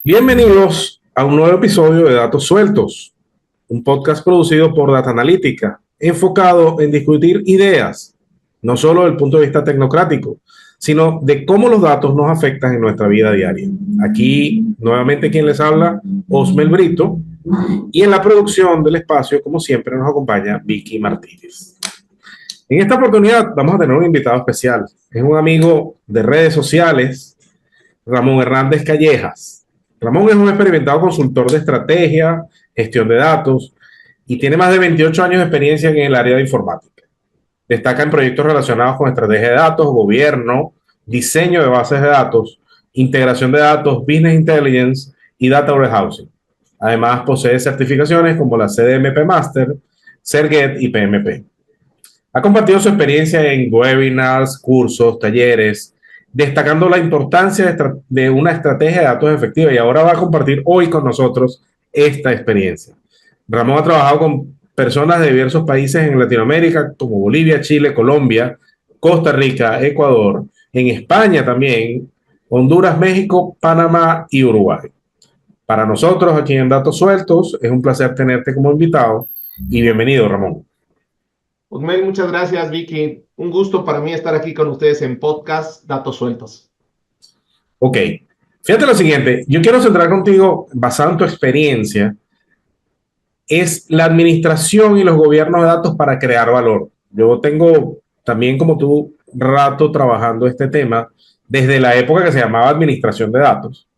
Bienvenidos a un nuevo episodio de Datos Sueltos, un podcast producido por Data Analítica, enfocado en discutir ideas, no solo desde el punto de vista tecnocrático, sino de cómo los datos nos afectan en nuestra vida diaria. Aquí, nuevamente, quien les habla, Osmel Brito, y en la producción del espacio, como siempre, nos acompaña Vicky Martínez. En esta oportunidad vamos a tener un invitado especial. Es un amigo de redes sociales, Ramón Hernández Callejas. Ramón es un experimentado consultor de estrategia, gestión de datos y tiene más de 28 años de experiencia en el área de informática. Destaca en proyectos relacionados con estrategia de datos, gobierno, diseño de bases de datos, integración de datos, business intelligence y data warehousing. Además, posee certificaciones como la CDMP Master, CERGET y PMP. Ha compartido su experiencia en webinars, cursos, talleres, destacando la importancia de una estrategia de datos efectiva, y ahora va a compartir hoy con nosotros esta experiencia. Ramón ha trabajado con personas de diversos países en Latinoamérica, como Bolivia, Chile, Colombia, Costa Rica, Ecuador, en España también, Honduras, México, Panamá y Uruguay. Para nosotros aquí en Datos Sueltos es un placer tenerte como invitado y bienvenido, Ramón. Osmel, muchas gracias, Vicky. Un gusto para mí estar aquí con ustedes en podcast Datos Sueltos. Ok, fíjate lo siguiente, yo quiero centrar contigo, basado en tu experiencia, es la administración y los gobiernos de datos para crear valor. Yo tengo también, como tú, rato trabajando este tema desde la época que se llamaba administración de datos.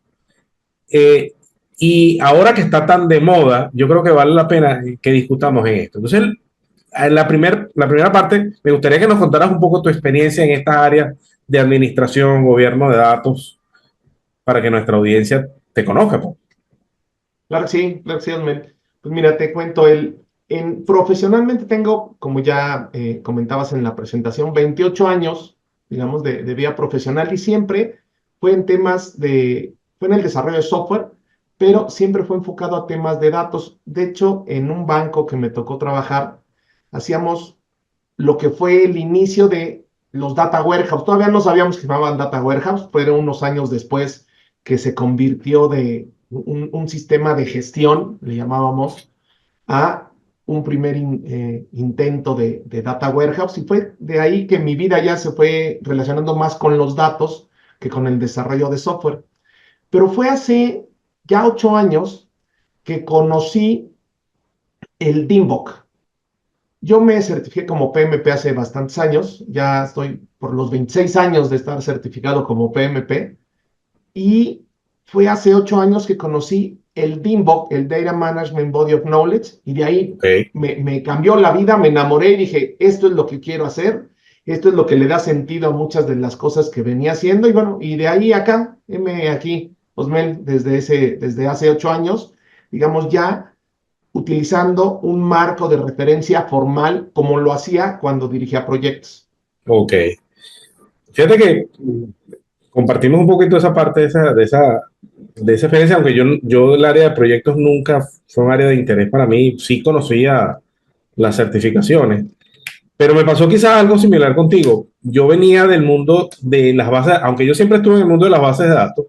Eh, y ahora que está tan de moda, yo creo que vale la pena que discutamos en esto. Entonces, en la primera parte, me gustaría que nos contaras un poco tu experiencia en estas áreas de administración, gobierno de datos, para que nuestra audiencia te conozca, pues. Claro que sí, Osmel. Pues mira, te cuento, profesionalmente tengo, como ya comentabas en la presentación, 28 años, digamos, de vida profesional, y siempre fue fue en el desarrollo de software, pero siempre fue enfocado a temas de datos. De hecho, en un banco que me tocó trabajar, hacíamos lo que fue el inicio de los data warehouse. Todavía no sabíamos que se llamaban data warehouse, fueron unos años después que se convirtió de un sistema de gestión, le llamábamos, a un primer intento de data warehouse, y fue de ahí que mi vida ya se fue relacionando más con los datos que con el desarrollo de software. Pero fue hace ya 8 años que conocí el DIMBOK. Yo me certifiqué como PMP hace bastantes años, ya estoy por los 26 años de estar certificado como PMP, y fue hace 8 años que conocí el DIMBOK, el Data Management Body of Knowledge, y de ahí Okay. me cambió la vida, me enamoré y dije, esto es lo que quiero hacer, esto es lo que le da sentido a muchas de las cosas que venía haciendo, y bueno, y de ahí acá, aquí, Osmel, desde hace 8 años, digamos ya utilizando un marco de referencia formal como lo hacía cuando dirigía proyectos. Ok. Fíjate que compartimos un poquito esa parte de esa experiencia, aunque yo el área de proyectos nunca fue un área de interés para mí, sí conocía las certificaciones, pero me pasó quizás algo similar contigo. Yo venía del mundo de las bases, aunque yo siempre estuve en el mundo de las bases de datos,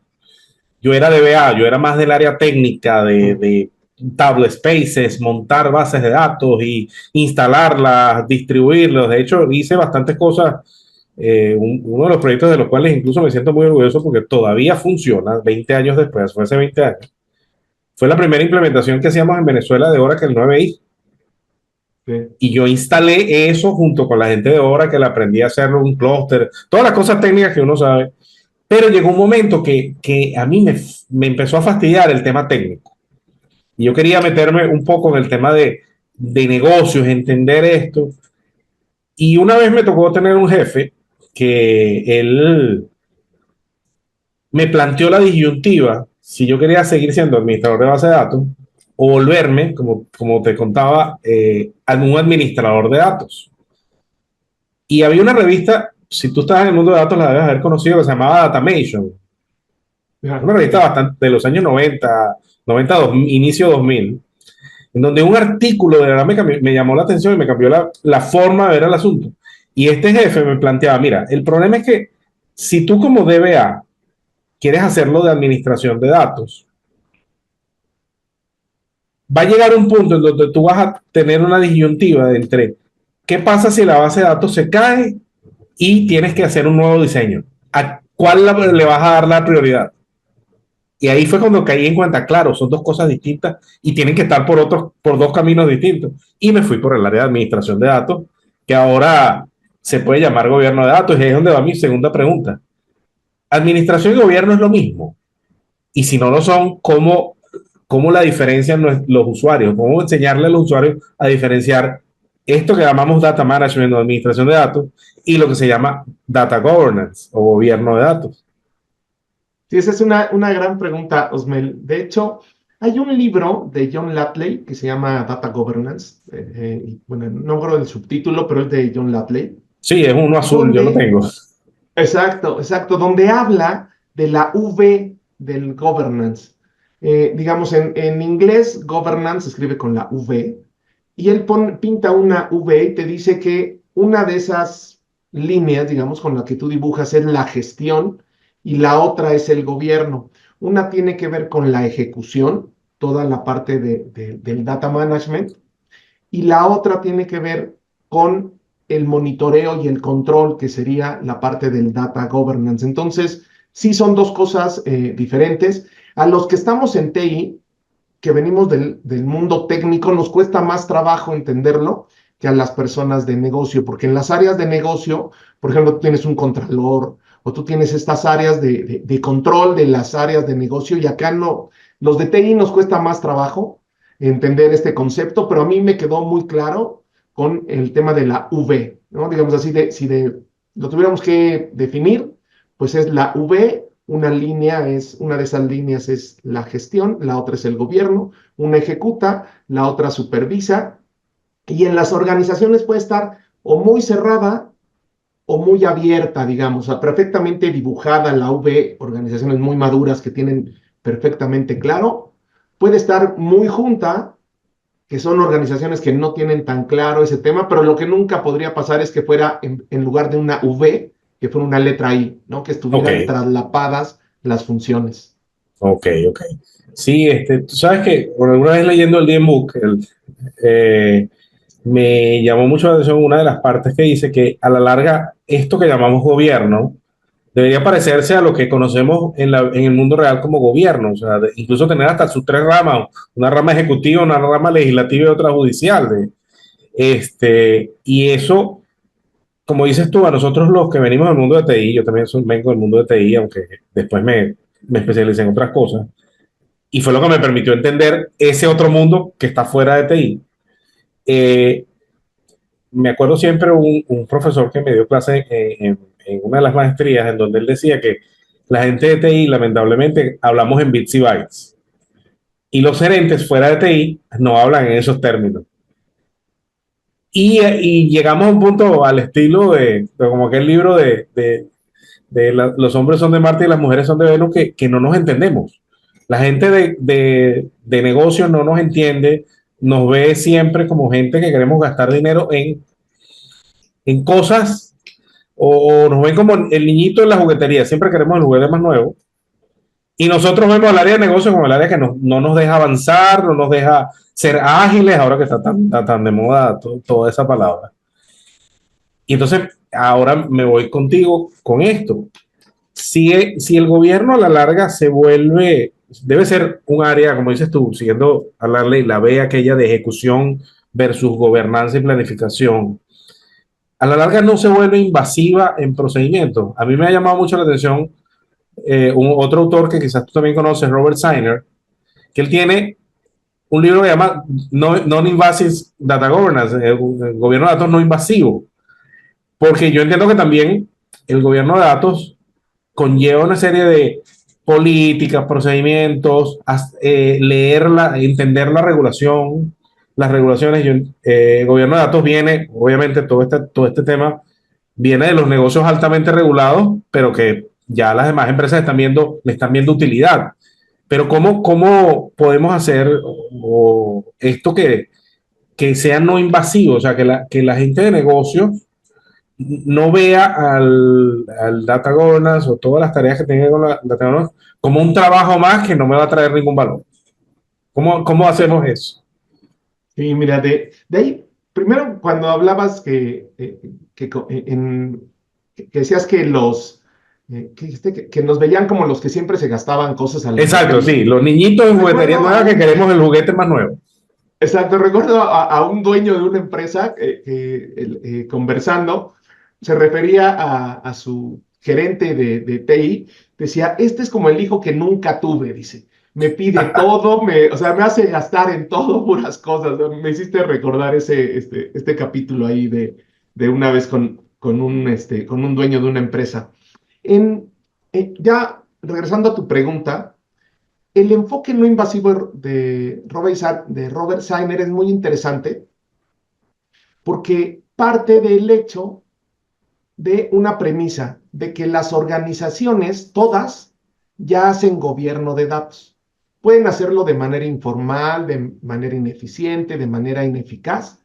yo era DBA, yo era más del área técnica de table spaces, montar bases de datos y instalarlas, distribuirlos. De hecho, hice bastantes cosas. Uno de los proyectos de los cuales incluso me siento muy orgulloso porque todavía funciona 20 años después, fue hace 20 años. Fue la primera implementación que hacíamos en Venezuela de Oracle 9i. Sí. Y yo instalé eso junto con la gente de Oracle, aprendí a hacer un clúster, todas las cosas técnicas que uno sabe. Pero llegó un momento que a mí me empezó a fastidiar el tema técnico. Y yo quería meterme un poco en el tema de negocios, entender esto. Y una vez me tocó tener un jefe que él me planteó la disyuntiva si yo quería seguir siendo administrador de base de datos o volverme, como te contaba, algún administrador de datos. Y había una revista, si tú estás en el mundo de datos, la debes haber conocido, que se llamaba Datamation. Una revista Sí. bastante de los años 90, inicio 2000, en donde un artículo de verdad me llamó la atención y me cambió la forma de ver el asunto. Y este jefe me planteaba, mira, el problema es que si tú como DBA quieres hacerlo de administración de datos, va a llegar un punto en donde tú vas a tener una disyuntiva entre qué pasa si la base de datos se cae y tienes que hacer un nuevo diseño. ¿A cuál le vas a dar la prioridad? Y ahí fue cuando caí en cuenta, claro, son dos cosas distintas y tienen que estar por dos caminos distintos. Y me fui por el área de administración de datos, que ahora se puede llamar gobierno de datos, y ahí es donde va mi segunda pregunta. ¿Administración y gobierno es lo mismo? Y si no lo son, ¿cómo la diferencian los usuarios? ¿Cómo enseñarle a los usuarios a diferenciar esto que llamamos data management o administración de datos y lo que se llama data governance o gobierno de datos? Sí, esa es una gran pregunta, Osmel. De hecho, hay un libro de John Latley que se llama Data Governance. Bueno, no recuerdo el subtítulo, pero es de John Latley. Sí, es uno azul, yo lo Donde, tengo. exacto, donde habla de la V del governance. Digamos, en inglés, governance se escribe con la V, y él pinta una V y te dice que una de esas líneas, digamos, con la que tú dibujas es la gestión y la otra es el gobierno. Una tiene que ver con la ejecución, toda la parte del data management, y la otra tiene que ver con el monitoreo y el control, que sería la parte del data governance. Entonces, sí son dos cosas diferentes. A los que estamos en TI, que venimos del mundo técnico, nos cuesta más trabajo entenderlo que a las personas de negocio, porque en las áreas de negocio, por ejemplo, tú tienes un contralor o tú tienes estas áreas de control de las áreas de negocio, y acá no, los de TI nos cuesta más trabajo entender este concepto, pero a mí me quedó muy claro con el tema de la V, ¿no? Digamos así, lo tuviéramos que definir, pues es la V. Una línea una de esas líneas es la gestión, la otra es el gobierno, una ejecuta, la otra supervisa, y en las organizaciones puede estar o muy cerrada o muy abierta, digamos, o sea, perfectamente dibujada la V, organizaciones muy maduras que tienen perfectamente claro, puede estar muy junta, que son organizaciones que no tienen tan claro ese tema, pero lo que nunca podría pasar es que fuera en lugar de una V, que fuera una letra I, ¿no? Que Ok, estuvieran traslapadas las funciones. ok. Sí, tú sabes que por alguna vez leyendo el DMBOK, eh, me llamó mucho la atención una de las partes que dice que a la larga esto que llamamos gobierno debería parecerse a lo que conocemos en el mundo real como gobierno, o sea, incluso tener hasta sus tres ramas, una rama ejecutiva, una rama legislativa y otra judicial. Y eso, como dices tú, a nosotros los que venimos del mundo de TI, yo también vengo del mundo de TI, aunque después me especialicé en otras cosas, y fue lo que me permitió entender ese otro mundo que está fuera de TI. Eh, Me acuerdo siempre un profesor que me dio clase en una de las maestrías en donde él decía que la gente de TI, lamentablemente, hablamos en bits y bytes. Y los gerentes fuera de TI no hablan en esos términos. Y llegamos a un punto al estilo de como aquel libro los hombres son de Marte y las mujeres son de Venus, que no nos entendemos. La gente de negocio no nos entiende, nos ve siempre como gente que queremos gastar dinero en cosas o nos ven como el niñito en la juguetería, siempre queremos el juguete más nuevo. Y nosotros vemos el área de negocio como el área que no nos deja avanzar, no nos deja ser ágiles, ahora que está tan de moda toda esa palabra. Y entonces, ahora me voy contigo con esto. Si el gobierno a la larga se vuelve, debe ser un área, como dices tú, siguiendo a la ley, la B aquella de ejecución versus gobernanza y planificación, a la larga no se vuelve invasiva en procedimientos. A mí me ha llamado mucho la atención otro autor que quizás tú también conoces, Robert Sainer, que él tiene un libro que se llama Non-Invasive Data Governance, el gobierno de datos no invasivo, porque yo entiendo que también el gobierno de datos conlleva una serie de políticas, procedimientos, leerla, entender la regulación, las regulaciones. El gobierno de datos viene, obviamente, todo este tema viene de los negocios altamente regulados, pero que ya las demás empresas le están viendo utilidad. Pero ¿cómo podemos hacer esto que sea no invasivo? O sea, que la gente de negocios no vea al data governance o todas las tareas que tenga con la data governance como un trabajo más que no me va a traer ningún valor. ¿Cómo hacemos eso? Sí, mira, de ahí, primero cuando hablabas que decías que que dijiste que nos veían como los que siempre se gastaban cosas a la Exacto, lotería. sí, los niñitos en juguetería Recuerdo nueva que queremos el juguete más nuevo. exacto, recuerdo a un dueño de una empresa conversando, se refería a su gerente de TI, decía, este es como el hijo que nunca tuve, dice, me pide todo, o sea, me hace gastar en todo puras cosas. Me hiciste recordar este capítulo ahí de una vez con un dueño de una empresa. Ya regresando a tu pregunta, el enfoque no invasivo de Robert Sainer es muy interesante porque parte del hecho de una premisa de que las organizaciones, todas, ya hacen gobierno de datos. Pueden hacerlo de manera informal, de manera ineficiente, de manera ineficaz,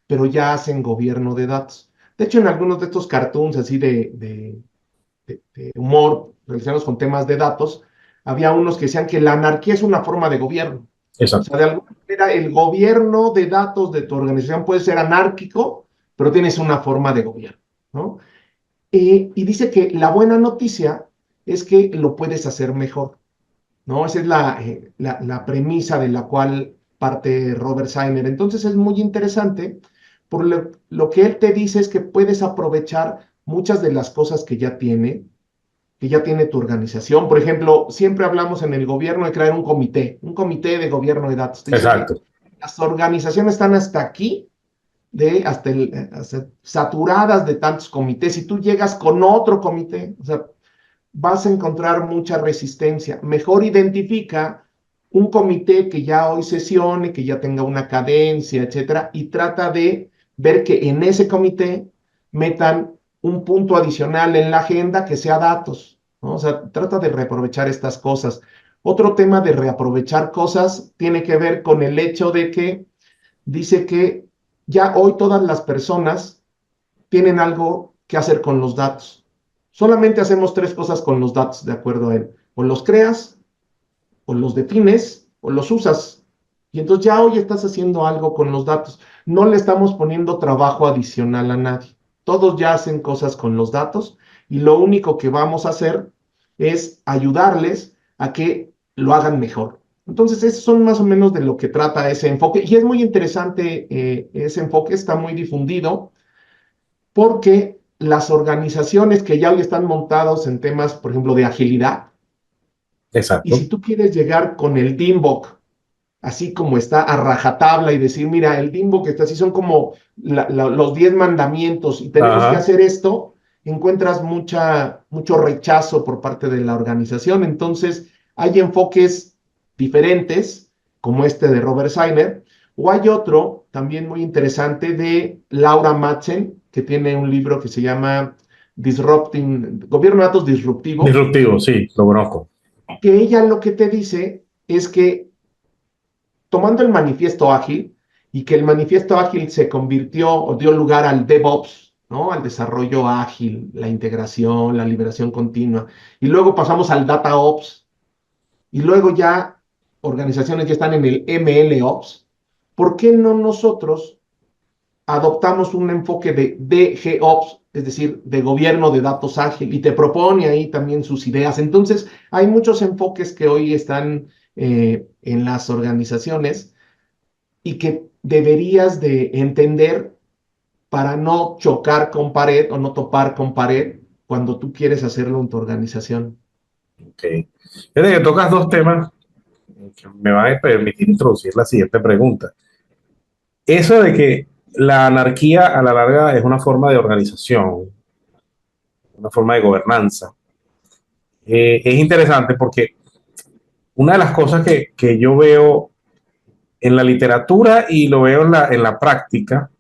pero ya hacen gobierno de datos. De hecho, en algunos de estos cartoons así de humor relacionados con temas de datos, había unos que decían que la anarquía es una forma de gobierno. O Exacto. sea, de alguna manera el gobierno de datos de tu organización puede ser anárquico, pero tienes una forma de gobierno, ¿no? Y dice que la buena noticia es que lo puedes hacer mejor, ¿no? Esa es la premisa de la cual parte Robert Sainer. Entonces es muy interesante, por lo que él te dice es que puedes aprovechar muchas de las cosas que ya tiene tu organización. Por ejemplo, siempre hablamos en el gobierno de crear un comité de gobierno de datos. Te dice que Exacto. las organizaciones están hasta aquí, hasta saturadas de tantos comités. Si tú llegas con otro comité, o sea, vas a encontrar mucha resistencia. Mejor identifica un comité que ya hoy sesione, que ya tenga una cadencia, etcétera, y trata de ver que en ese comité metan un punto adicional en la agenda que sea datos, ¿no? O sea, trata de reaprovechar estas cosas. Otro tema de reaprovechar cosas tiene que ver con el hecho de que dice que ya hoy todas las personas tienen algo que hacer con los datos. Solamente hacemos tres cosas con los datos, de acuerdo a él. O los creas, o los defines, o los usas. Y entonces ya hoy estás haciendo algo con los datos. No le estamos poniendo trabajo adicional a nadie. Todos ya hacen cosas con los datos y lo único que vamos a hacer es ayudarles a que lo hagan mejor. Entonces, esos son más o menos de lo que trata ese enfoque. Y es muy interesante, ese enfoque está muy difundido porque las organizaciones que ya hoy están montados en temas, por ejemplo, de agilidad, y Exacto. si tú quieres llegar con el DIMBOK, así como está a rajatabla y decir, mira, el DIMBOK está así, son como los 10 mandamientos y tenemos que Ajá. hacer esto, encuentras mucho rechazo por parte de la organización. Entonces, hay enfoques diferentes, como este de Robert Sainer, o hay otro también muy interesante de Laura Madsen, que tiene un libro que se llama Disrupting, Gobierno de Datos Disruptivo, Disruptivo, sí, lo conozco. que ella lo que te dice es que tomando el manifiesto ágil y que el manifiesto ágil se convirtió o dio lugar al DevOps, ¿no? Al desarrollo ágil, la integración, la liberación continua. Y luego pasamos al DataOps y luego ya organizaciones ya están en el MLOps. ¿Por qué no nosotros adoptamos un enfoque de DGOps, es decir, de gobierno de datos ágil, y te propone ahí también sus ideas? Entonces, hay muchos enfoques que hoy están en las organizaciones y que deberías de entender para no chocar con pared o no topar con pared cuando tú quieres hacerlo en tu organización. Ok. Fíjate que tocas dos temas que me van a permitir introducir la siguiente pregunta. Eso de que la anarquía a la larga es una forma de organización, una forma de gobernanza, es interesante porque una de las cosas que yo veo en la literatura y lo veo en la práctica,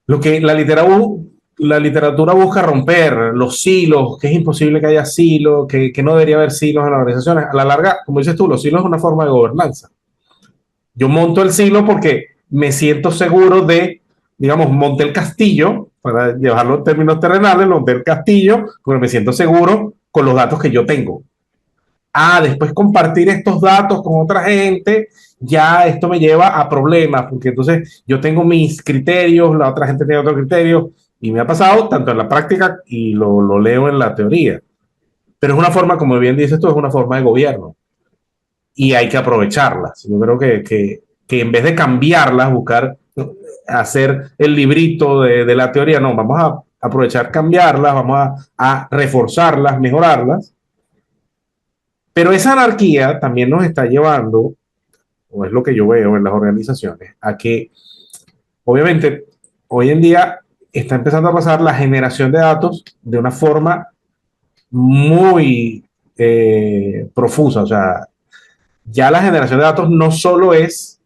lo que la literatura busca romper los silos, que es imposible que haya silos, que no debería haber silos en las organizaciones. A la larga, como dices tú, los silos es una forma de gobernanza. Yo monto el silo porque me siento seguro de, digamos, monté el castillo, para llevarlo en términos terrenales, monté el castillo porque me siento seguro con los datos que yo tengo. después compartir estos datos con otra gente, ya esto me lleva a problemas, porque entonces yo tengo mis criterios, la otra gente tiene otros criterios, y me ha pasado tanto en la práctica y lo leo en la teoría. Pero es una forma, como bien dices tú, es una forma de gobierno y hay que aprovecharlas. Yo creo que en vez de cambiarlas, buscar hacer el librito de la teoría, no, vamos a aprovechar cambiarlas, vamos a reforzarlas, mejorarlas. Pero esa anarquía también nos está llevando, o es lo que yo veo en las organizaciones, a que obviamente hoy en día está empezando a pasar la generación de datos de una forma muy profusa. O sea, ya la generación de datos no solo es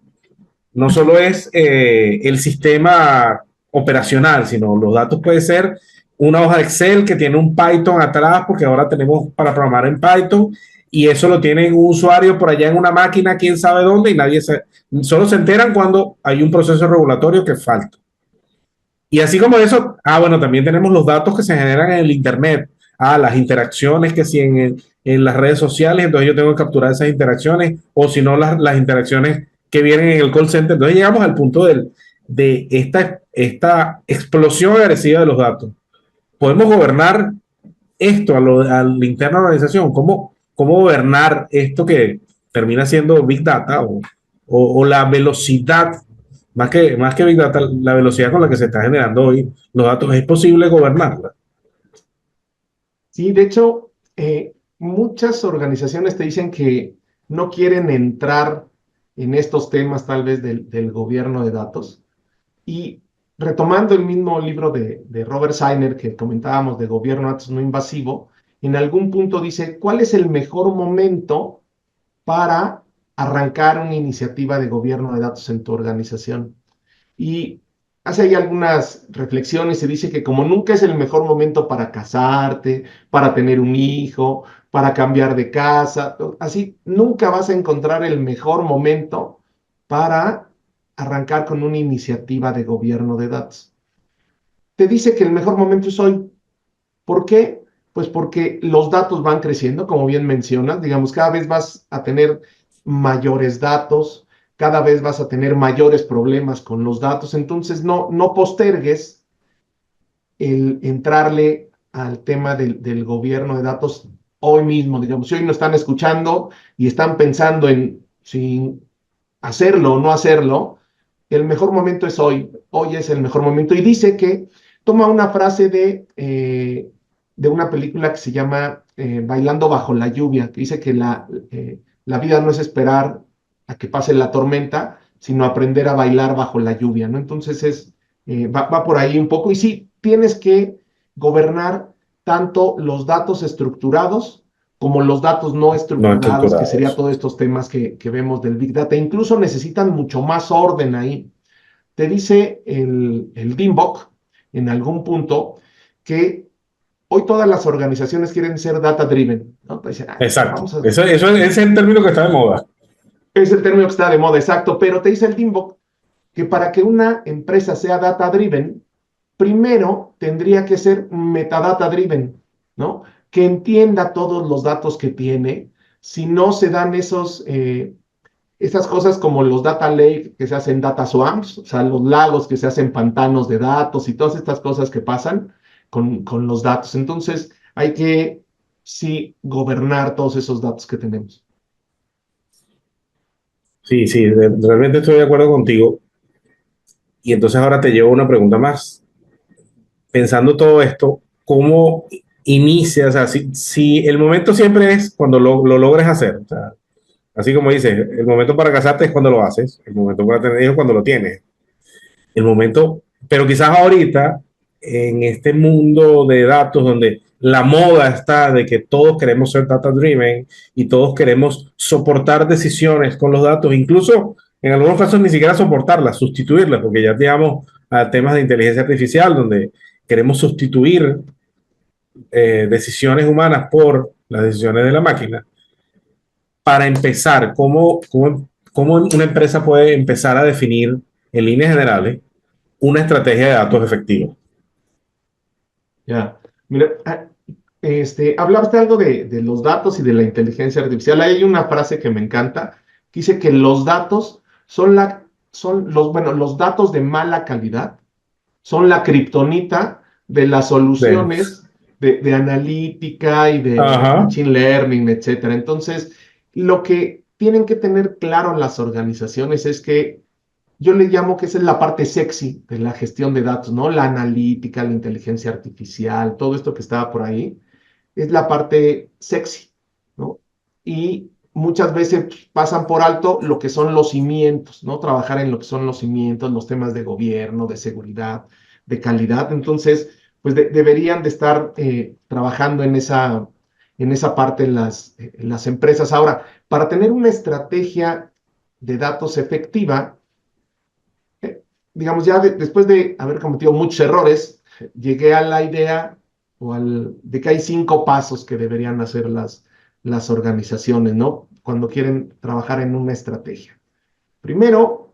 el sistema operacional, sino los datos puede ser una hoja de Excel que tiene un Python atrás, porque ahora tenemos para programar en Python, y eso lo tiene un usuario por allá en una máquina, quién sabe dónde, y solo se enteran cuando hay un proceso regulatorio que falta. Y así como eso, bueno, también tenemos los datos que se generan en el Internet, las interacciones que si en las redes sociales, entonces yo tengo que capturar esas interacciones, o si no, las interacciones que vienen en el call center. Entonces llegamos al punto de esta explosión agresiva de los datos. ¿Podemos gobernar esto a la interna organización? ¿Cómo gobernar esto que termina siendo Big Data o la velocidad, más que Big Data, la velocidad con la que se está generando hoy los datos? ¿Es posible gobernarla? Sí, de hecho, muchas organizaciones te dicen que no quieren entrar en estos temas tal vez del gobierno de datos. Y retomando el mismo libro de Robert Sainer que comentábamos de gobierno de datos no invasivo, en algún punto dice, ¿cuál es el mejor momento para arrancar una iniciativa de gobierno de datos en tu organización? Y hace ahí algunas reflexiones y dice que como nunca es el mejor momento para casarte, para tener un hijo, para cambiar de casa, así nunca vas a encontrar el mejor momento para arrancar con una iniciativa de gobierno de datos. Te dice que el mejor momento es hoy. ¿Por qué? Pues porque los datos van creciendo, como bien mencionas, digamos, cada vez vas a tener mayores datos, cada vez vas a tener mayores problemas con los datos, entonces no postergues el entrarle al tema del gobierno de datos hoy mismo, digamos, si hoy nos están escuchando y están pensando en si hacerlo o no hacerlo, el mejor momento es hoy, hoy es el mejor momento. Y dice que toma una frase de una película que se llama Bailando bajo la lluvia, que dice que la vida no es esperar a que pase la tormenta, sino aprender a bailar bajo la lluvia, ¿no? Entonces va por ahí un poco. Y sí, tienes que gobernar tanto los datos estructurados como los datos no No estructurados, que sería estructurados. todos estos temas que vemos del Big Data. Incluso necesitan mucho más orden ahí. Te dice el DIMBOK en algún punto que hoy todas las organizaciones quieren ser data driven, ¿no? Te dicen, Exacto. vamos a... Eso es el término que está de moda. Es el término que está de moda, exacto, pero te dice el DIMBOK que para que una empresa sea data driven, primero tendría que ser metadata driven, ¿no? Que entienda todos los datos que tiene. Si no se dan esas cosas como los data lake que se hacen data swamps, o sea, los lagos que se hacen pantanos de datos y todas estas cosas que pasan con los datos. Entonces, hay que, sí, gobernar todos esos datos que tenemos. Sí, sí, realmente estoy de acuerdo contigo. Y entonces ahora te llevo una pregunta más. Pensando todo esto, ¿cómo inicias? O sea, si el momento siempre es cuando lo logres hacer. O sea, así como dices, el momento para casarte es cuando lo haces, el momento para tener hijos es cuando lo tienes. El momento, pero quizás ahorita, en este mundo de datos donde la moda está de que todos queremos ser data driven y todos queremos soportar decisiones con los datos, incluso en algunos casos ni siquiera soportarlas, sustituirlas, porque ya llegamos a temas de inteligencia artificial donde queremos sustituir decisiones humanas por las decisiones de la máquina. Para empezar, ¿cómo una empresa puede empezar a definir en líneas generales una estrategia de datos efectiva? Ya. Mira, Hablaste algo de los datos y de la inteligencia artificial. Ahí hay una frase que me encanta, que dice que los datos los datos de mala calidad son la kriptonita de las De, soluciones de analítica y de ajá, machine learning, etcétera. Entonces, lo que tienen que tener claro las organizaciones es que yo le llamo que esa es la parte sexy de la gestión de datos, ¿no? La analítica, la inteligencia artificial, todo esto que estaba por ahí, es la parte sexy, ¿no? Y muchas veces pasan por alto lo que son los cimientos, ¿no? Trabajar en lo que son los cimientos, los temas de gobierno, de seguridad, de calidad. Entonces, pues deberían de estar trabajando en esa parte en las empresas. Ahora, para tener una estrategia de datos efectiva, digamos, ya después de haber cometido muchos errores, llegué a la idea de que hay 5 pasos que deberían hacer las organizaciones, ¿no? Cuando quieren trabajar en una estrategia. Primero,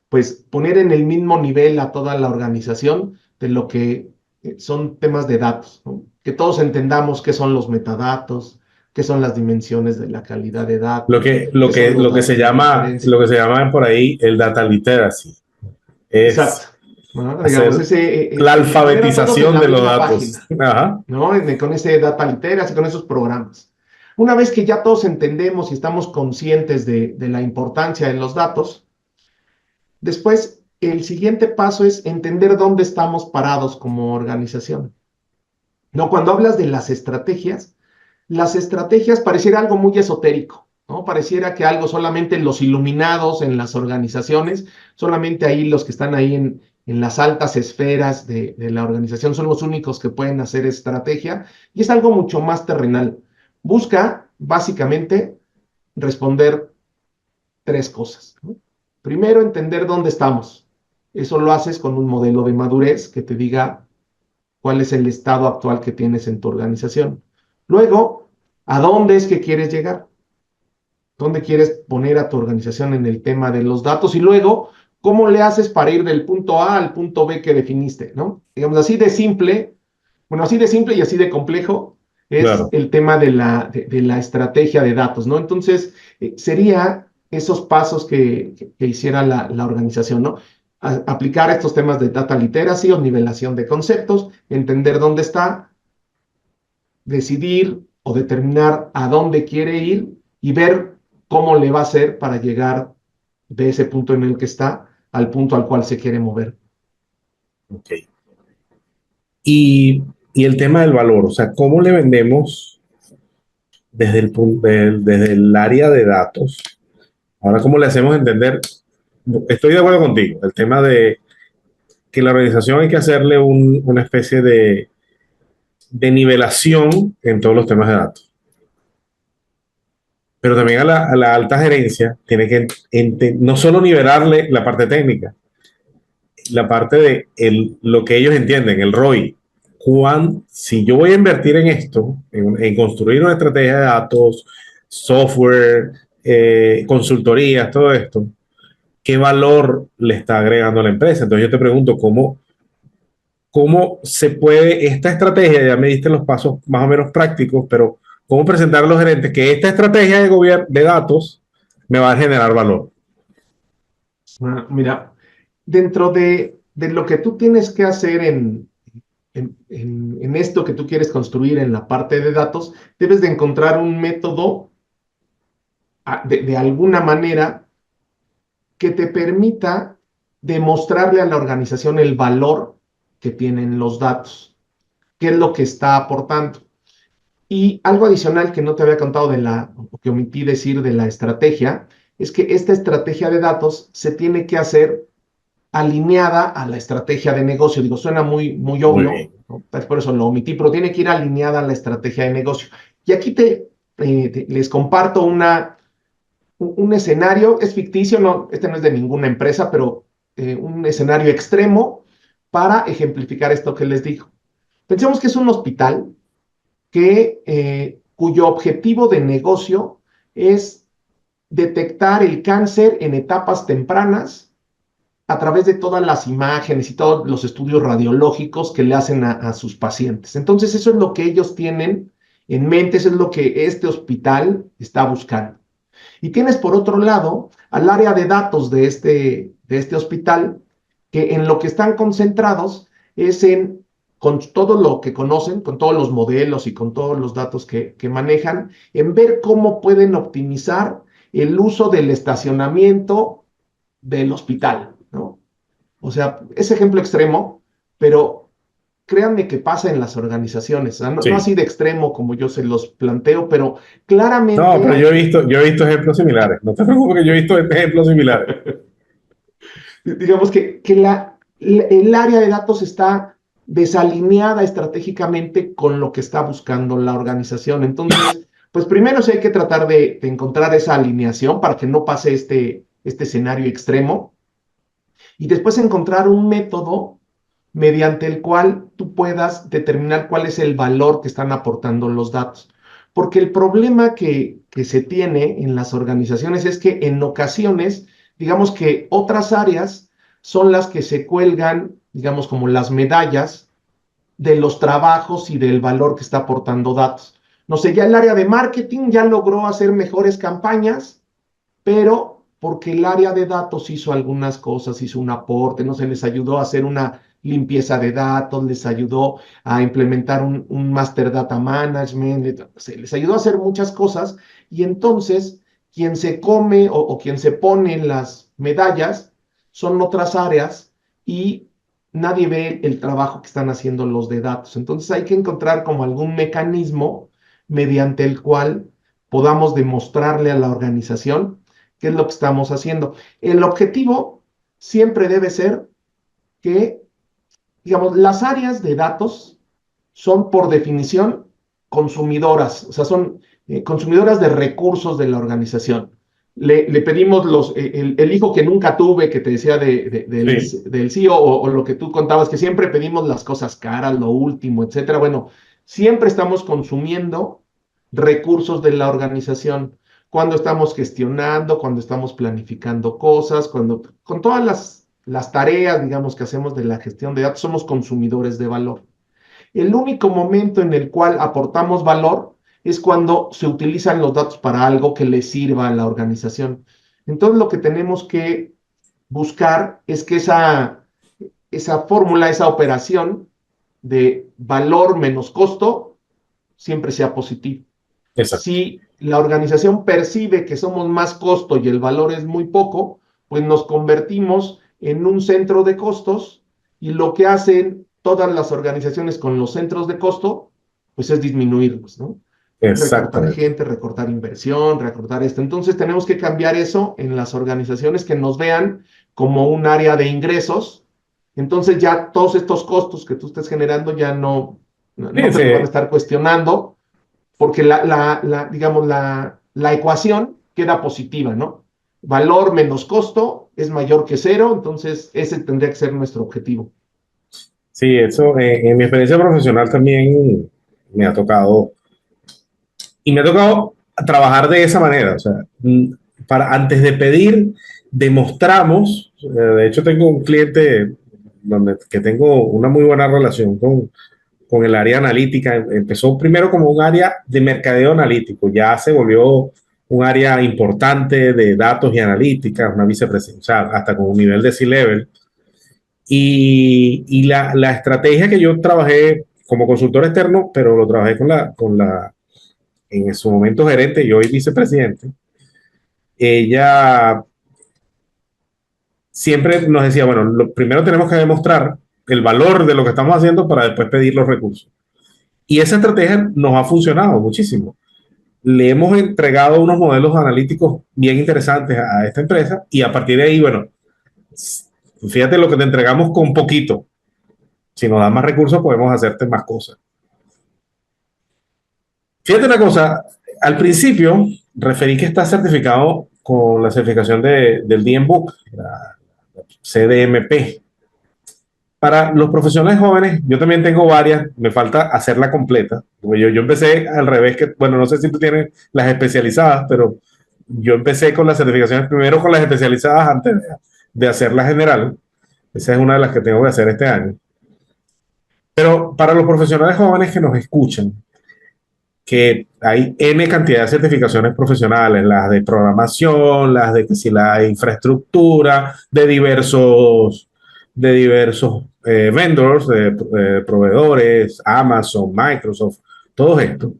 pues poner en el mismo nivel a toda la organización de lo que son temas de datos, ¿no? Que todos entendamos qué son los metadatos, qué son las dimensiones de la calidad de datos, qué son los datos de referencia. lo que se llama por ahí el data literacy, Exacto. es ¿No? Digamos, hacer la el poner a todos en alfabetización la de los misma datos. página, Ajá. ¿no? Con ese data literacy, con esos programas. Una vez que ya todos entendemos y estamos conscientes de la importancia de los datos, después el siguiente paso es entender dónde estamos parados como organización. ¿No? Cuando hablas de las estrategias pareciera algo muy esotérico, ¿no? Pareciera que algo solamente los iluminados en las organizaciones, solamente ahí los que están ahí en las altas esferas de la organización son los únicos que pueden hacer estrategia y es algo mucho más terrenal. Busca básicamente responder 3 cosas, ¿no? Primero, entender dónde estamos. Eso lo haces con un modelo de madurez que te diga cuál es el estado actual que tienes en tu organización. Luego, ¿a dónde es que quieres llegar? ¿Dónde quieres poner a tu organización en el tema de los datos? Y luego, ¿cómo le haces para ir del punto A al punto B que definiste, ¿no? Digamos, así de simple, bueno, así de simple y así de complejo es Claro. el tema de la estrategia de datos, ¿no? Entonces, sería esos pasos que hiciera la organización, ¿no? Aplicar estos temas de data literacy o nivelación de conceptos, entender dónde está, decidir o determinar a dónde quiere ir y ver cómo le va a hacer para llegar de ese punto en el que está al punto al cual se quiere mover. Okay. Y, y el tema del valor, o sea, ¿cómo le vendemos desde el área de datos? Ahora, ¿cómo le hacemos entender? Estoy de acuerdo contigo, el tema de que la organización hay que hacerle una especie de nivelación en todos los temas de datos. Pero también a la alta gerencia tiene que no solo nivelarle la parte técnica, la parte de lo que ellos entienden, el ROI. Si yo voy a invertir en esto, en construir una estrategia de datos, software, consultorías, todo esto, ¿qué valor le está agregando a la empresa? Entonces yo te pregunto, ¿cómo se puede esta estrategia? Ya me diste los pasos más o menos prácticos, pero ¿cómo presentar a los gerentes que esta estrategia de gobierno de datos me va a generar valor? Mira, dentro de lo que tú tienes que hacer en esto que tú quieres construir en la parte de datos, debes de encontrar un método de alguna manera que te permita demostrarle a la organización el valor que tienen los datos, qué es lo que está aportando. Y algo adicional que no te había contado o que omití decir de la estrategia, es que esta estrategia de datos se tiene que hacer alineada a la estrategia de negocio. Digo, suena muy Muy bien. obvio, ¿no? Por eso lo omití, pero tiene que ir alineada a la estrategia de negocio. Y aquí les comparto un escenario, es ficticio, no, este no es de ninguna empresa, pero un escenario extremo para ejemplificar esto que les digo. Pensemos que es un hospital cuyo objetivo de negocio es detectar el cáncer en etapas tempranas a través de todas las imágenes y todos los estudios radiológicos que le hacen a sus pacientes. Entonces, eso es lo que ellos tienen en mente, eso es lo que este hospital está buscando. Y tienes por otro lado al área de datos de este hospital, que en lo que están concentrados es en, con todo lo que conocen, con todos los modelos y con todos los datos que manejan, en ver cómo pueden optimizar el uso del estacionamiento del hospital, ¿no? O sea, es ejemplo extremo, pero créanme que pasa en las organizaciones, o sea, no, Sí. no así de extremo como yo se los planteo, pero No, claramente pero yo he visto ejemplos similares. No te preocupes que yo he visto ejemplos similares. digamos que el área de datos está desalineada estratégicamente con lo que está buscando la organización. Entonces, pues primero sí hay que tratar de encontrar esa alineación para que no pase este escenario extremo y después encontrar un método mediante el cual tú puedas determinar cuál es el valor que están aportando los datos. Porque el problema que se tiene en las organizaciones es que en ocasiones, digamos que otras áreas son las que se cuelgan, digamos, como las medallas de los trabajos y del valor que está aportando datos. No sé, ya el área de marketing ya logró hacer mejores campañas, pero porque el área de datos hizo algunas cosas, hizo un aporte, no sé, les ayudó a hacer una limpieza de datos, les ayudó a implementar un Master Data Management, les ayudó a hacer muchas cosas y entonces quien se come o quien se pone las medallas son otras áreas y nadie ve el trabajo que están haciendo los de datos. Entonces hay que encontrar como algún mecanismo mediante el cual podamos demostrarle a la organización qué es lo que estamos haciendo. El objetivo siempre debe ser que, digamos, las áreas de datos son por definición consumidoras, o sea, son consumidoras de recursos de la organización. Le pedimos el hijo que nunca tuve, que te decía Sí. del CEO, o lo que tú contabas, que siempre pedimos las cosas caras, lo último, etcétera. Bueno, siempre estamos consumiendo recursos de la organización cuando estamos gestionando, cuando estamos planificando cosas, con todas las tareas, digamos, que hacemos de la gestión de datos, somos consumidores de valor. El único momento en el cual aportamos valor es cuando se utilizan los datos para algo que le sirva a la organización. Entonces, lo que tenemos que buscar es que esa fórmula, esa operación de valor menos costo, siempre sea positiva. Exacto. Si la organización percibe que somos más costo y el valor es muy poco, pues nos convertimos en un centro de costos y lo que hacen todas las organizaciones con los centros de costo, pues es disminuirlos, ¿no? Recortar Exactamente. gente, recortar inversión, recortar esto. Entonces tenemos que cambiar eso en las organizaciones que nos vean como un área de ingresos. Entonces ya todos estos costos que tú estés generando ya no te Fíjense, los van a estar cuestionando porque digamos, la ecuación queda positiva, ¿no? Valor menos costo es mayor que cero, entonces ese tendría que ser nuestro objetivo. sí, eso en mi experiencia profesional también me ha tocado, y me ha tocado trabajar de esa manera. O sea, antes de pedir, demostramos. De hecho, tengo un cliente que tengo una muy buena relación con el área analítica. Empezó primero como un área de mercadeo analítico, ya se volvió un área importante de datos y analítica, una vicepresidencia, o sea, hasta con un nivel de C-level. Y la estrategia que yo trabajé como consultor externo, pero lo trabajé en su momento gerente y hoy vicepresidente, ella siempre nos decía, bueno, primero tenemos que demostrar el valor de lo que estamos haciendo para después pedir los recursos. Y esa estrategia nos ha funcionado muchísimo. Le hemos entregado unos modelos analíticos bien interesantes a esta empresa y a partir de ahí, bueno, fíjate lo que te entregamos con poquito. Si nos dan más recursos, podemos hacerte más cosas. Fíjate una cosa, al principio referí que está certificado con la certificación del DMBOK, la CDMP. Para los profesionales jóvenes, yo también tengo varias, me falta hacerla completa. Yo empecé al revés, que bueno, no sé si tú tienes las especializadas, pero yo empecé con las certificaciones primero con las especializadas antes de hacerla general. Esa es una de las que tengo que hacer este año. Pero para los profesionales jóvenes que nos escuchan, que hay N cantidad de certificaciones profesionales, las de programación, las de que si la infraestructura, de diversos vendors, de proveedores, Amazon, Microsoft, todo esto.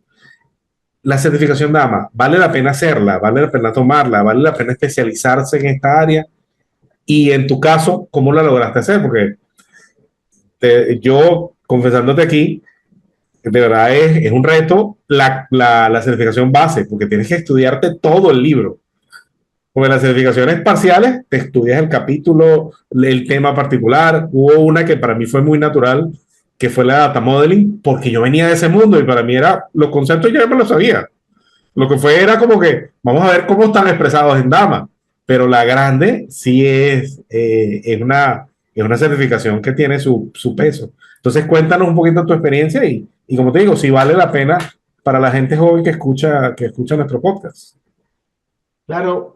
La certificación de AMA, ¿vale la pena hacerla? ¿Vale la pena tomarla? ¿Vale la pena especializarse en esta área? Y en tu caso, ¿cómo la lograste hacer? Porque yo, confesándote aquí, de verdad es un reto la certificación base, porque tienes que estudiarte todo el libro. Porque las certificaciones parciales, te estudias el capítulo, el tema particular. Hubo una que para mí fue muy natural, que fue la data modeling, porque yo venía de ese mundo y para mí era, los conceptos ya me los sabía. Lo que fue era como que, vamos a ver cómo están expresados en Dama, pero la grande sí es una certificación que tiene su peso. Entonces cuéntanos un poquito tu experiencia y como te digo, si vale la pena para la gente joven que escucha nuestro podcast. Claro,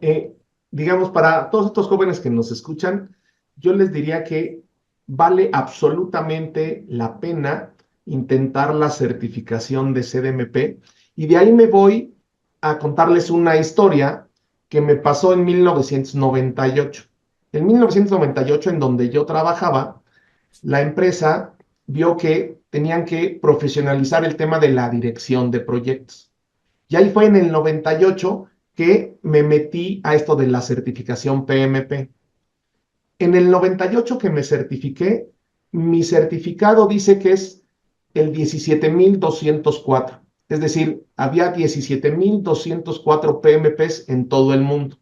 digamos, para todos estos jóvenes que nos escuchan, yo les diría que vale absolutamente la pena intentar la certificación de CDMP y de ahí me voy a contarles una historia que me pasó en 1998. En 1998, en donde yo trabajaba, la empresa vio que tenían que profesionalizar el tema de la dirección de proyectos. Y ahí fue en el 98 que me metí a esto de la certificación PMP. En el 98 que me certifiqué, mi certificado dice que es el 17.204. Es decir, había 17.204 PMPs en todo el mundo.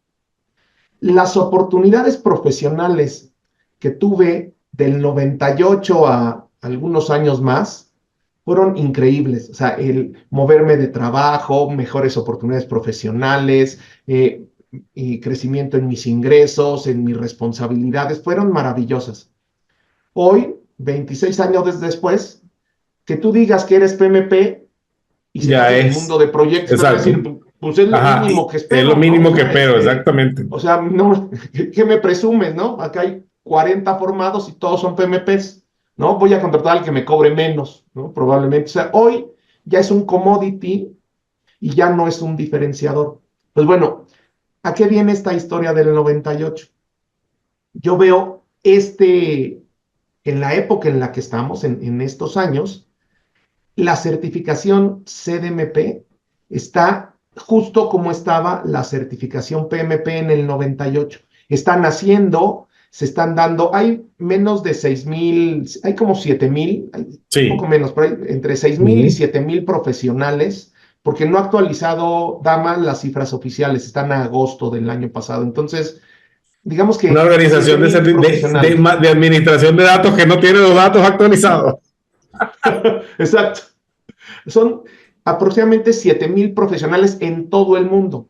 Las oportunidades profesionales que tuve del 98 a algunos años más fueron increíbles. O sea, el moverme de trabajo, mejores oportunidades profesionales, y crecimiento en mis ingresos, en mis responsabilidades, fueron maravillosas. Hoy, 26 años después, que tú digas que eres PMP y se Ya meten en el es, mundo de proyectos, te van a exacto. decir, pues es lo Ajá, mínimo y que es lo espero, ¿no? mínimo que espero, exactamente. O sea, no, ¿qué me presumes, no? Acá hay 40 formados y todos son PMPs, ¿no? Voy a contratar al que me cobre menos, ¿no? Probablemente. O sea, hoy ya es un commodity y ya no es un diferenciador. Pues bueno, ¿a qué viene esta historia del 98? Yo veo en la época en la que estamos, en estos años, la certificación CDMP está justo como estaba la certificación PMP en el 98. Están haciendo, se están dando, hay menos de 6,000, hay como 7,000, un poco Sí. menos, pero hay entre 6,000 y Ujú. 7,000 profesionales, porque no ha actualizado Dama las cifras oficiales, están a agosto del año pasado. Entonces, digamos Una que siete organización de, mil servi- profesionales. de administración de datos que no tiene los datos actualizados. Exacto. Son aproximadamente 7,000 profesionales en todo el mundo.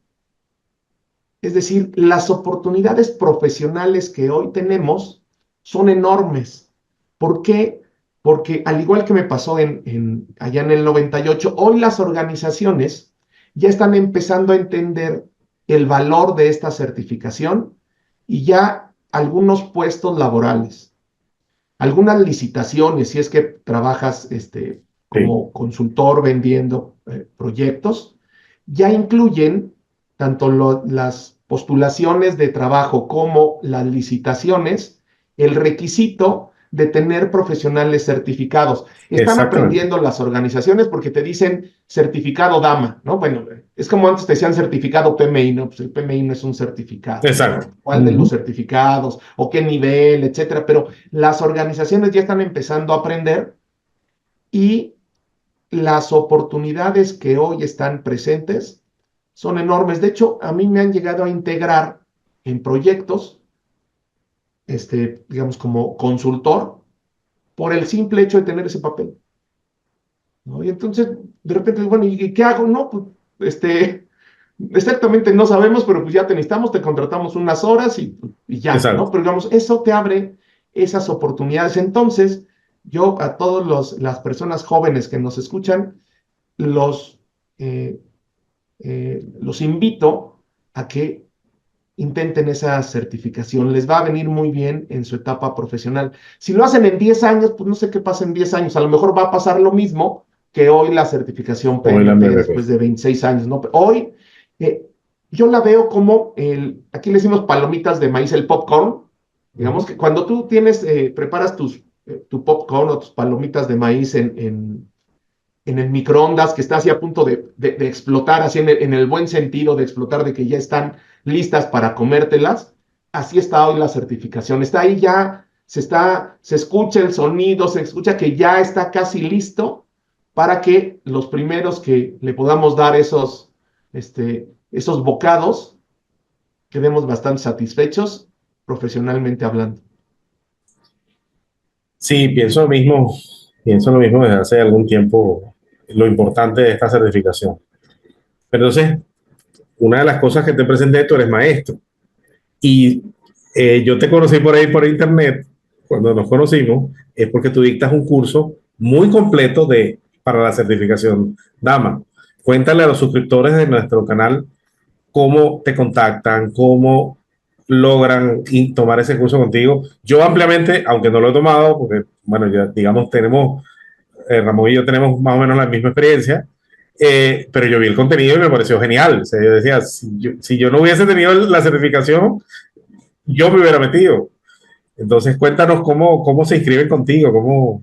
Es decir, las oportunidades profesionales que hoy tenemos son enormes. ¿Por qué? Porque al igual que me pasó allá en el 98, hoy las organizaciones ya están empezando a entender el valor de esta certificación y ya algunos puestos laborales, algunas licitaciones, si es que trabajas Sí, como consultor vendiendo proyectos, ya incluyen tanto las postulaciones de trabajo como las licitaciones, el requisito de tener profesionales certificados. Están exactamente. aprendiendo las organizaciones porque te dicen certificado DAMA, ¿no? Bueno, es como antes te decían certificado PMI, ¿no? Pues el PMI no es un certificado, Exacto. ¿no? ¿Cuál de los Ujú. certificados o qué nivel, etcétera? Pero las organizaciones ya están empezando a aprender y las oportunidades que hoy están presentes son enormes. De hecho, a mí me han llegado a integrar en proyectos, digamos, como consultor, por el simple hecho de tener ese papel, ¿no? Y entonces, de repente, bueno, ¿y qué hago? No, pues, exactamente no sabemos, pero pues ya te necesitamos, te contratamos unas horas y ya, ¿no? Exacto. Pero digamos, eso te abre esas oportunidades. Entonces, yo a todas las personas jóvenes que nos escuchan, los, eh, los invito a que intenten esa certificación. Les va a venir muy bien en su etapa profesional. Si lo hacen en 10 años, pues no sé qué pasa en 10 años. A lo mejor va a pasar lo mismo que hoy la certificación Hoy la PMP MVP. después de 26 años, ¿no? Hoy yo la veo como aquí le decimos palomitas de maíz, el popcorn. Digamos Ujú. que cuando tú preparas tu popcorn o tus palomitas de maíz en el microondas, que está así a punto de explotar, así en el buen sentido de explotar, de que ya están listas para comértelas, así está hoy la certificación. Está ahí ya, se escucha el sonido, se escucha que ya está casi listo para que los primeros que le podamos dar esos bocados quedemos bastante satisfechos profesionalmente hablando. Sí, pienso lo mismo desde hace algún tiempo, lo importante de esta certificación. Pero entonces, una de las cosas que te presenté, tú eres maestro. Y yo te conocí por ahí por internet, cuando nos conocimos, es porque tú dictas un curso muy completo para la certificación Dama. Cuéntale a los suscriptores de nuestro canal cómo te contactan, cómo logran tomar ese curso contigo. Yo ampliamente, aunque no lo he tomado, porque, bueno, ya digamos, Ramón y yo tenemos más o menos la misma experiencia, pero yo vi el contenido y me pareció genial. O sea, yo decía, si yo no hubiese tenido la certificación, yo me hubiera metido. Entonces, cuéntanos cómo se inscriben contigo,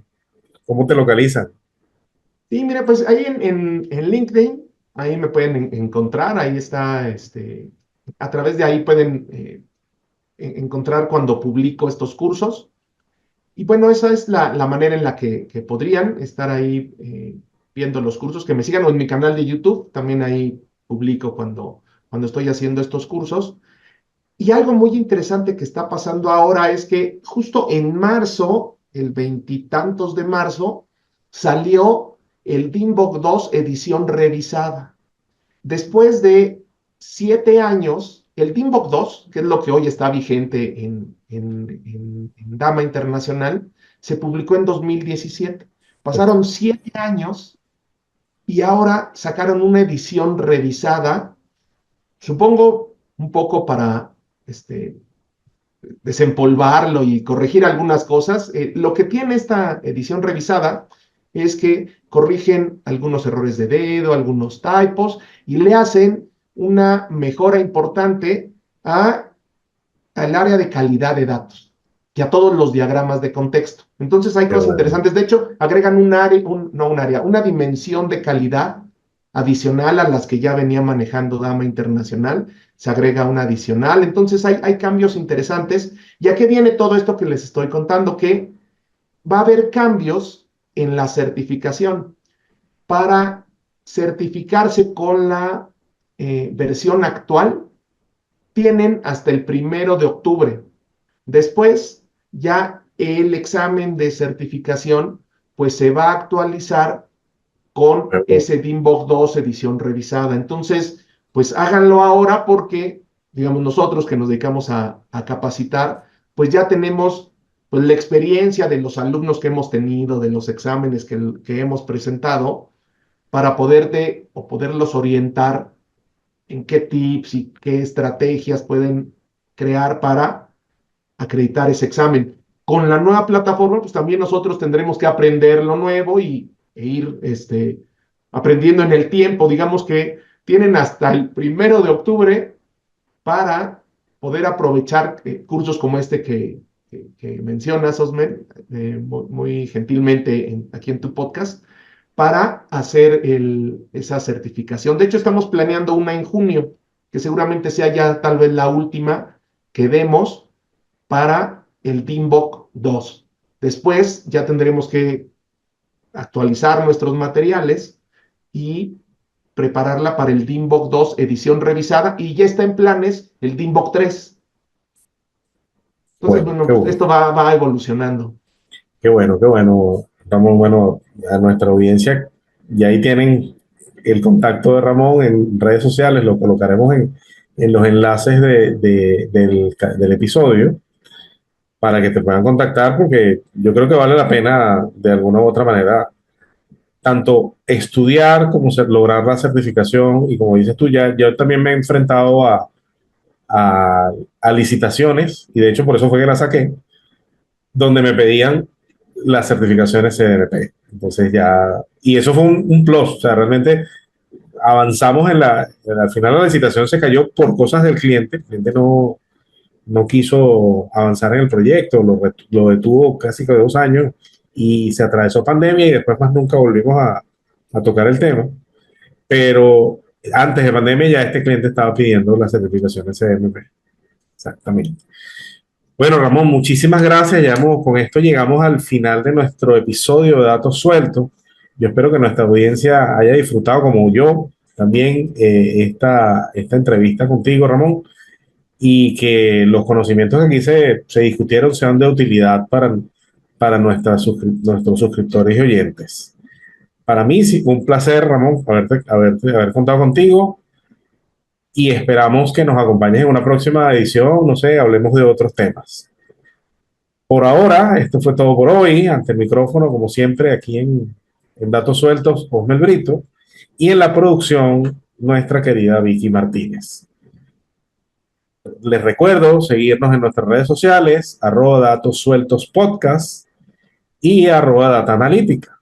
cómo te localizan. Sí, mira, pues ahí en LinkedIn, ahí me pueden encontrar, ahí está, a través de ahí pueden encontrar cuando publico estos cursos. Y bueno, esa es la manera en la que podrían estar ahí viendo los cursos, que me sigan o en mi canal de YouTube, también ahí publico cuando estoy haciendo estos cursos. Y algo muy interesante que está pasando ahora es que justo en marzo, el veintitantos de marzo, salió el DIMBOK 2 edición revisada. Después de 7 años, el DIMBOK 2, que es lo que hoy está vigente en Dama Internacional, se publicó en 2017. Pasaron 7 años y ahora sacaron una edición revisada, supongo un poco para desempolvarlo y corregir algunas cosas. Lo que tiene esta edición revisada es que corrigen algunos errores de dedo, algunos typos y le hacen una mejora importante a, al área de calidad de datos y a todos los diagramas de contexto. Entonces hay Qué cosas bueno. interesantes. De hecho, agregan no un área, una dimensión de calidad adicional a las que ya venía manejando Dama Internacional. Se agrega una adicional. Entonces hay cambios interesantes. ¿Ya que viene todo esto que les estoy contando? Que va a haber cambios en la certificación para certificarse con la versión actual. Tienen hasta el 1 de octubre. Después, ya el examen de certificación, pues se va a actualizar con ese DIMBOK 2 edición revisada. Entonces, pues háganlo ahora porque, digamos, nosotros que nos dedicamos a capacitar, pues ya tenemos pues, la experiencia de los alumnos que hemos tenido, de los exámenes que hemos presentado, para poderlos orientar en qué tips y qué estrategias pueden crear para acreditar ese examen. Con la nueva plataforma, pues también nosotros tendremos que aprender lo nuevo e ir aprendiendo en el tiempo. Digamos que tienen hasta el 1 de octubre para poder aprovechar cursos como este que mencionas, Osmer, muy gentilmente aquí en tu podcast, para hacer esa certificación. De hecho, estamos planeando una en junio, que seguramente sea ya tal vez la última que demos para el DIMBOK 2. Después ya tendremos que actualizar nuestros materiales y prepararla para el DIMBOK 2 edición revisada y ya está en planes el DIMBOK 3. Entonces, Bueno, bueno, qué pues bueno. esto va evolucionando. Qué bueno, qué bueno. Estamos, bueno, a nuestra audiencia, y ahí tienen el contacto de Ramón en redes sociales, lo colocaremos en los enlaces del episodio para que te puedan contactar, porque yo creo que vale la pena de alguna u otra manera tanto estudiar como lograr la certificación y como dices tú, ya yo también me he enfrentado a licitaciones, y de hecho por eso fue que la saqué, donde me pedían las certificaciones CDNP. Entonces ya, y eso fue un plus, o sea, realmente avanzamos al final la licitación se cayó por cosas del cliente. El cliente no quiso avanzar en el proyecto, lo detuvo casi que 2 años y se atravesó pandemia y después más nunca volvimos a tocar el tema. Pero antes de pandemia ya este cliente estaba pidiendo las certificaciones CMP. Exactamente. Bueno, Ramón, muchísimas gracias. Con esto llegamos al final de nuestro episodio de Datos Sueltos. Yo espero que nuestra audiencia haya disfrutado como yo también esta entrevista contigo, Ramón, y que los conocimientos que aquí se discutieron sean de utilidad para nuestros suscriptores y oyentes. Para mí sí fue un placer, Ramón, haber contado contigo y esperamos que nos acompañes en una próxima edición, no sé, hablemos de otros temas. Por ahora, esto fue todo por hoy. Ante el micrófono, como siempre, aquí en Datos Sueltos, Osmel Brito, y en la producción, nuestra querida Vicky Martínez. Les recuerdo seguirnos en nuestras redes sociales, @Datos Sueltos Podcast y @Data Analítica.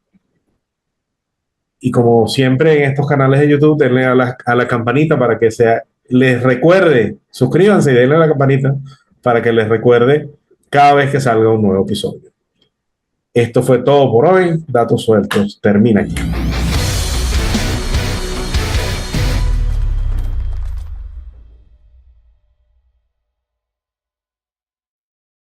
Y como siempre en estos canales de YouTube, denle a la campanita para que les recuerde, suscríbanse y denle a la campanita para que les recuerde cada vez que salga un nuevo episodio. Esto fue todo por hoy. Datos Sueltos termina aquí.